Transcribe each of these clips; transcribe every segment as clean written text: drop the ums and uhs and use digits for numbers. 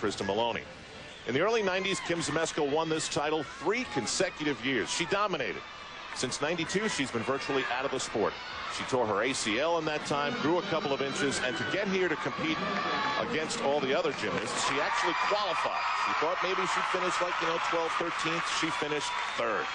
Kristen Maloney. In the early 90s, Kim Zmeskal won this title 3 consecutive years. She dominated. Since '92, she's been virtually out of the sport. She tore her ACL in that time, grew a couple of inches, and to get here to compete against all the other gymnasts, she actually qualified. She thought maybe she'd finish like, 12th, 13th. She finished 3rd.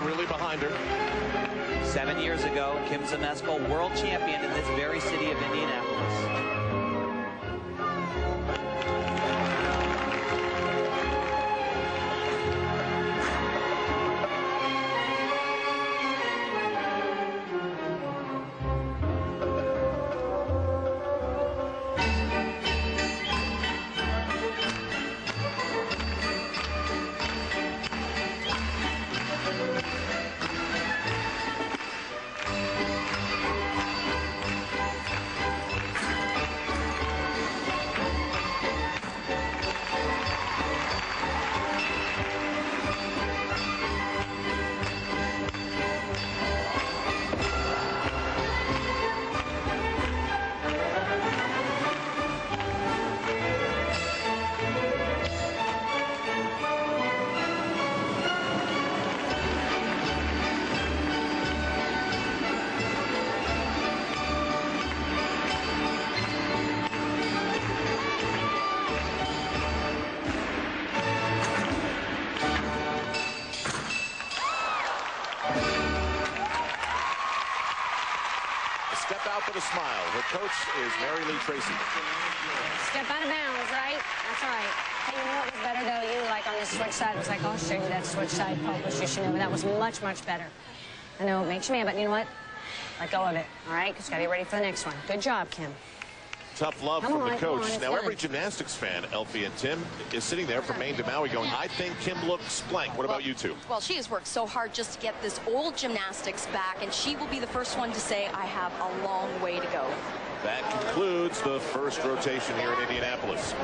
Really behind her. 7 years ago, Kim Zmeskal, world champion in this very city of Indianapolis. Step out with a smile. Her coach is Mary Lee Tracy. Step out of bounds, right? That's right. Hey, you know what was better, though? You, like, on this switch side, it was like, I'll show you that switch side pole position over. That was much, much better. I know it makes you mad, but you know what? Let go of it, all right? Because you got to get ready for the next one. Good job, Kim. Tough love from the coach. Now, every gymnastics fan, Elfie and Tim, is sitting there from Maine to Maui going, I think Kim looks blank. What about you two? Well, she has worked so hard just to get this old gymnastics back, and she will be the first one to say, I have a long way to go. That concludes the first rotation here in Indianapolis.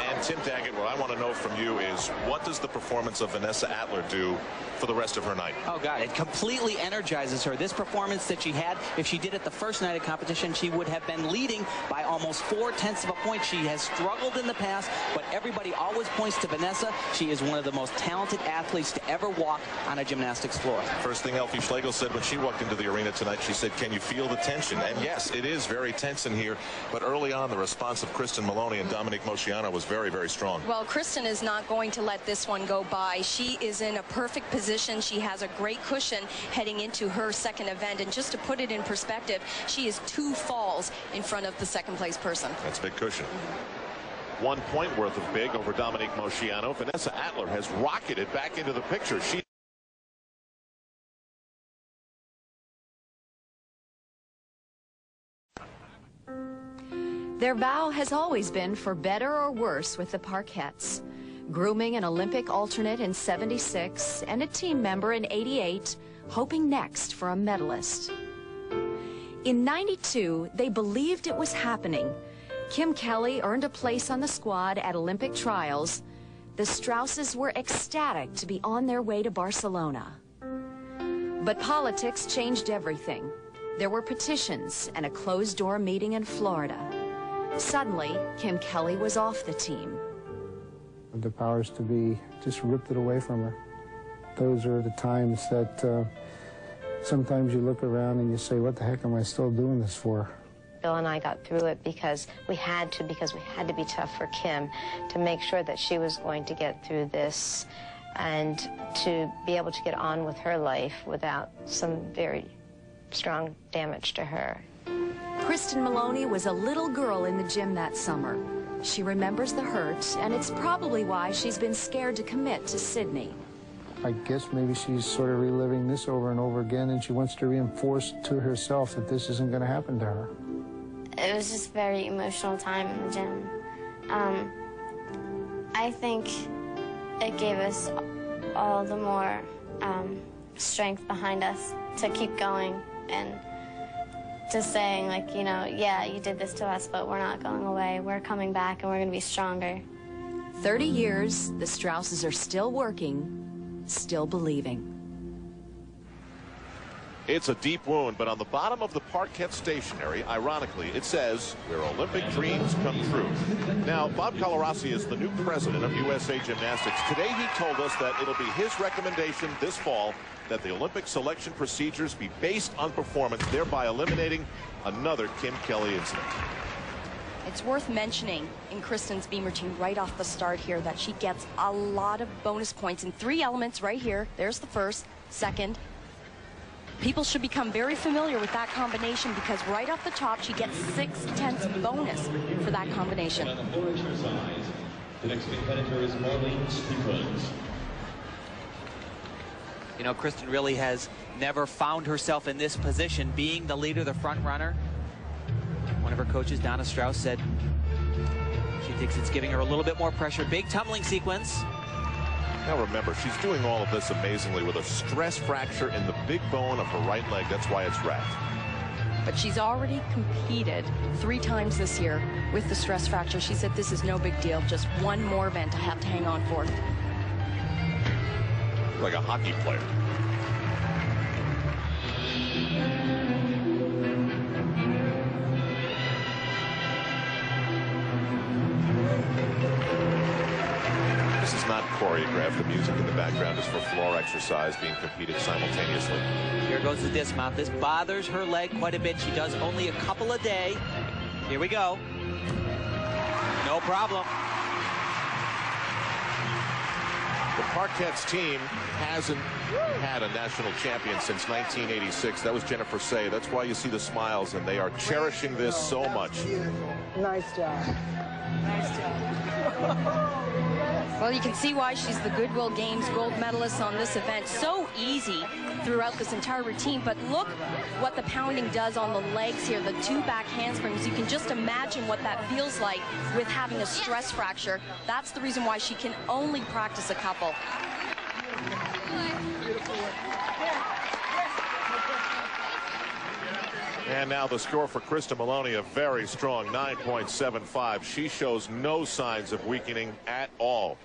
And Tim Daggett, what I want to know from you is, what does the performance of Vanessa Atler do for the rest of her night? Oh, God, it completely energizes her. This performance that she had, if she did it the first night of competition, she would have been leading by almost 4/10 of a point. She has struggled in the past, but everybody always points to Vanessa. She is one of the most talented athletes to ever walk on a gymnastics floor. First thing Elfie Schlegel said when she walked into the arena tonight, she said, can you feel the tension? And yes, it is very tense in here, but early on, the response of Kristen Maloney and Dominique Moceanu was very, very strong. Well, Kristen is not going to let this one go by. She is in a perfect position. She has a great cushion heading into her second event. And just to put it in perspective, she is 2 falls in front of the second-place person. That's big cushion. 1 point worth of big over Dominique Moceanu. Vanessa Atler has rocketed back into the picture. She Their vow has always been for better or worse with the Parkettes. Grooming an Olympic alternate in '76 and a team member in '88, hoping next for a medalist. In '92, they believed it was happening. Kim Kelly earned a place on the squad at Olympic trials. The Strausses were ecstatic to be on their way to Barcelona. But politics changed everything. There were petitions and a closed-door meeting in Florida. Suddenly, Kim Kelly was off the team. The powers to be just ripped it away from her. Those are the times that sometimes you look around and you say, what the heck am I still doing this for? Bill and I got through it because we had to be tough for Kim to make sure that she was going to get through this and to be able to get on with her life without some very strong damage to her. Kristen Maloney was a little girl in the gym that summer. She remembers the hurt, and it's probably why she's been scared to commit to Sydney. I guess maybe she's sort of reliving this over and over again, and she wants to reinforce to herself that this isn't going to happen to her. It was just a very emotional time in the gym. I think it gave us all the more strength behind us to keep going and just saying, like, you know, yeah, you did this to us, but we're not going away. We're coming back, and we're going to be stronger. 30 years, the Strausses are still working, still believing. It's a deep wound, but on the bottom of the parquet stationery, ironically, it says, where Olympic dreams come true. Now, Bob Colarossi is the new president of USA Gymnastics. Today, he told us that it'll be his recommendation this fall that the Olympic selection procedures be based on performance, thereby eliminating another Kim Kelly incident. It's worth mentioning in Kristen's beam routine right off the start here that she gets a lot of bonus points in 3 elements right here. There's the first, second. People should become very familiar with that combination because right off the top, she gets 6/10 bonus for that combination. On the floor exercise, the next competitor is Marlene Stevens. You know, Kristen really has never found herself in this position, being the leader, the front runner. One of her coaches, Donna Strauss, said she thinks it's giving her a little bit more pressure. Big tumbling sequence. Now remember, she's doing all of this amazingly with a stress fracture in the big bone of her right leg. That's why it's wrapped. But she's already competed 3 times this year with the stress fracture. She said this is no big deal, just one more event I have to hang on for. Like a hockey player. This is not choreographed. The music in the background is for floor exercise being competed simultaneously. Here goes the dismount. This bothers her leg quite a bit. She does only a couple a day. Here we go. No problem. The Parkettes team hasn't had a national champion since 1986. That was Jennifer Say. That's why you see the smiles, and they are cherishing this so much. Nice job. Nice job. Well, you can see why she's the Goodwill Games gold medalist on this event. So easy throughout this entire routine, but look what the pounding does on the legs here, the 2 back handsprings. You can just imagine what that feels like with having a stress fracture. That's the reason why she can only practice a couple. And now the score for Krista Maloney, a very strong 9.75. She shows no signs of weakening at all.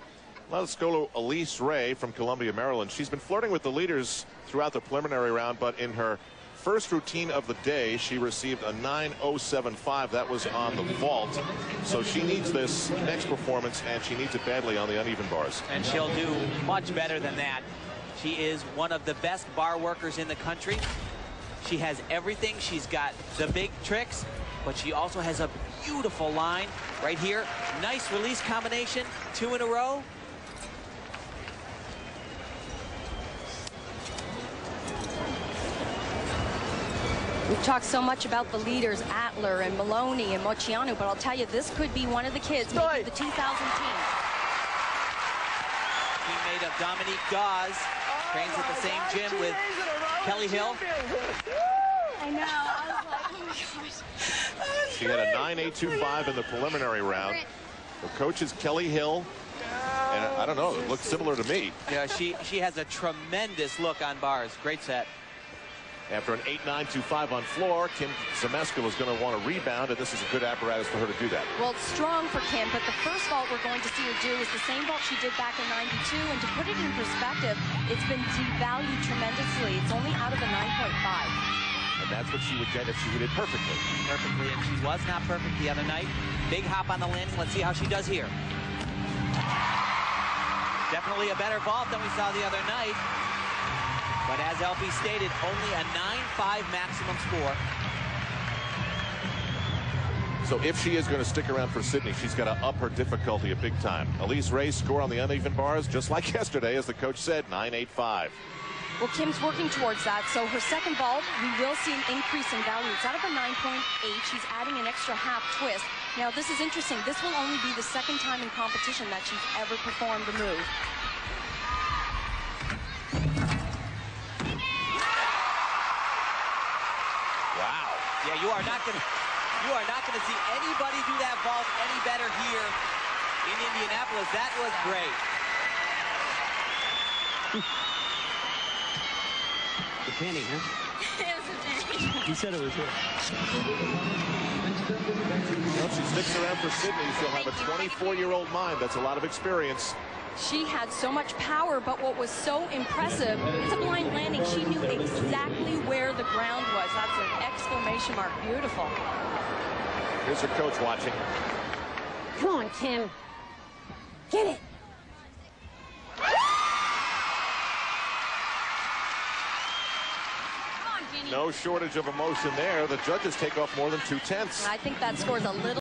Let's go to Elise Ray from Columbia, Maryland. She's been flirting with the leaders throughout the preliminary round, but in her first routine of the day, she received a 9.075. That was on the vault. So she needs this next performance, and she needs it badly on the uneven bars. And she'll do much better than that. She is one of the best bar workers in the country. She has everything. She's got the big tricks, but she also has a beautiful line right here. Nice release combination, 2 in a row. We've talked so much about the leaders, Atler and Maloney and Moceanu, but I'll tell you, this could be one of the kids making the 2000 team. Teammate of Dominique Dawes, trains at the same gym with Kelly Hill. I know. I was like, oh my gosh. She had a 9.825 in the preliminary round. The coach is Kelly Hill. And I don't know, it looks similar to me. Yeah, she has a tremendous look on bars. Great set. After an 8.925 on floor, Kim Zmeskal is going to want to rebound, and this is a good apparatus for her to do that. Well, it's strong for Kim, but the first vault we're going to see her do is the same vault she did back in '92, and to put it in perspective, it's been devalued tremendously. It's only out of the 9.5. And that's what she would get if she hit it perfectly. Perfectly, and she was not perfect the other night. Big hop on the landing. Let's see how she does here. Definitely a better vault than we saw the other night. But as LP stated, only a 9.5 maximum score. So if she is going to stick around for Sydney, she's got to up her difficulty a big time. Elise Ray's score on the uneven bars, just like yesterday, as the coach said, 9.85. Well, Kim's working towards that. So her second vault, we will see an increase in value. It's out of a 9.8. She's adding an extra half twist. Now, this is interesting. This will only be the second time in competition that she's ever performed the move. Wow. Yeah, you are not going to see anybody do that vault any better here in Indianapolis. That was great. The penny, huh? It was a penny. He said it was here. Well, if she sticks around for Sydney, she'll have a 24-year-old mind. That's a lot of experience. She had so much power, but what was so impressive, it's a blind landing. She knew exactly where the ground was. That's an exclamation mark. Beautiful. Here's her coach watching. Come on, Kim. Get it. No shortage of emotion there. The judges take off more than 2/10. I think that scores a little